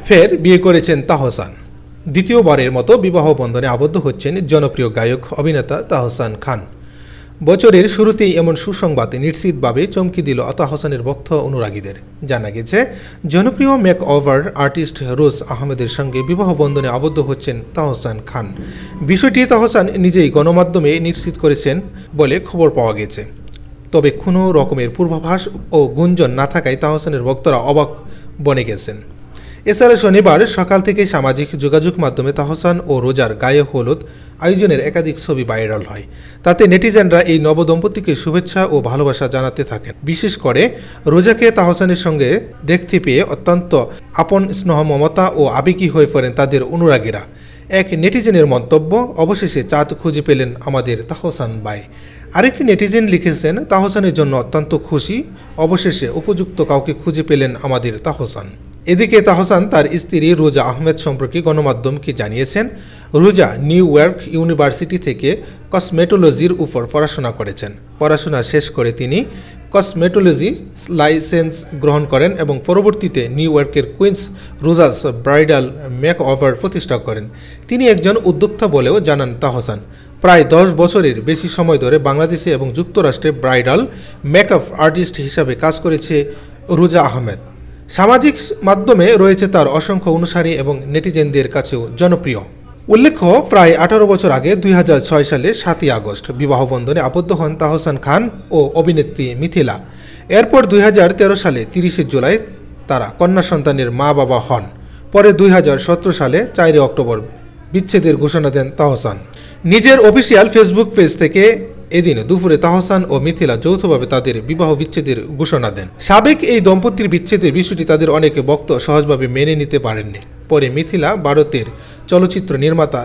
ফের বিয়ে করেছেন তাহসান। দ্বিতীয়বারের মতো বিবাহ বন্ধনে আবদ্ধ হচ্ছেন জনপ্রিয় গায়ক অভিনেতা তাহসান খান। বছরের শুরুতেই এমন সুসংবাদ নিশ্চিতভাবে চমকে দিল তাহসানের ভক্ত অনুরাগীদের। জানা গেছে, জনপ্রিয় মেক ওভার আর্টিস্ট রোজ আহমেদের সঙ্গে বিবাহ বন্ধনে আবদ্ধ হচ্ছেন তাহসান খান। বিষয়টি তাহসান নিজেই গণমাধ্যমে নিশ্চিত করেছেন বলে খবর পাওয়া গেছে। তবে কোনো রকমের পূর্বাভাস ও গুঞ্জন না থাকায় তাহসানের ভক্তরা অবাক বনে গেছেন। এছাড়া শনিবার সকাল থেকে সামাজিক যোগাযোগ মাধ্যমে তাহসান ও রোজার গায়ে হলুদ আয়োজনের একাধিক ছবি ভাইরাল হয়। তাতে নেটিজেনরা এই নবদম্পতিকে শুভেচ্ছা ও ভালোবাসা জানাতে থাকেন। বিশেষ করে রোজাকে তাহসানের সঙ্গে দেখতে পেয়ে অত্যন্ত আপন, স্নেহ, মমতা ও আবেগী হয়ে পড়েন তাদের অনুরাগীরা। এক নেটিজেনের মন্তব্য, অবশেষে চাঁদ খুঁজে পেলেন আমাদের তাহসান ভাই। আরেকটি নেটিজেন লিখেছেন, তাহসানের জন্য অত্যন্ত খুশি, অবশেষে উপযুক্ত কাউকে খুঁজে পেলেন আমাদের তাহসান। এদিকে তাহসান তার স্ত্রী রোজা আহমেদ সম্পর্কে গণমাধ্যমকে জানিয়েছেন, রোজা নিউ ইয়র্ক ইউনিভার্সিটি থেকে কসমেটোলজির উপর পড়াশোনা করেছেন। পড়াশোনা শেষ করে তিনি কসমেটোলজি লাইসেন্স গ্রহণ করেন এবং পরবর্তীতে নিউ ইয়র্কের কুইন্স রোজাস ব্রাইডাল মেক ওভার প্রতিষ্ঠা করেন। তিনি একজন উদ্যোক্তা বলেও জানান তাহসান। প্রায় 10 বছরের বেশি সময় ধরে বাংলাদেশে এবং যুক্তরাষ্ট্রে ব্রাইডাল মেকআপ আর্টিস্ট হিসাবে কাজ করেছে রোজা আহমেদ। সামাজিক মাধ্যমে রয়েছে তার অসংখ্য অনুসারী এবং নেটিজেনদের কাছেও জনপ্রিয়। উল্লেখ্য, প্রায় 18 বছর আগে 2006 সালে 7ই আগস্ট বিবাহ বন্ধনে আবদ্ধ হন তাহসান খান ও অভিনেত্রী মিথিলা। এরপর 2013 সালে 30 জুলাই তারা কন্যা সন্তানের মা বাবা হন। পরে 2017 সালে 4 অক্টোবর বিচ্ছেদের ঘোষণা দেন তাহসান। নিজের অফিসিয়াল ফেসবুক পেজ থেকে এদিন দুপুরে তাহসান ও মিথিলা যৌথভাবে তাদের বিবাহ বিচ্ছেদের ঘোষণা দেন। সাবেক এই দম্পতির বিচ্ছেদের বিষয়টি তাদের অনেক ভক্ত সহজভাবে মেনে নিতে পারেননি। পরে মিথিলা ভারতের চলচ্চিত্র নির্মাতা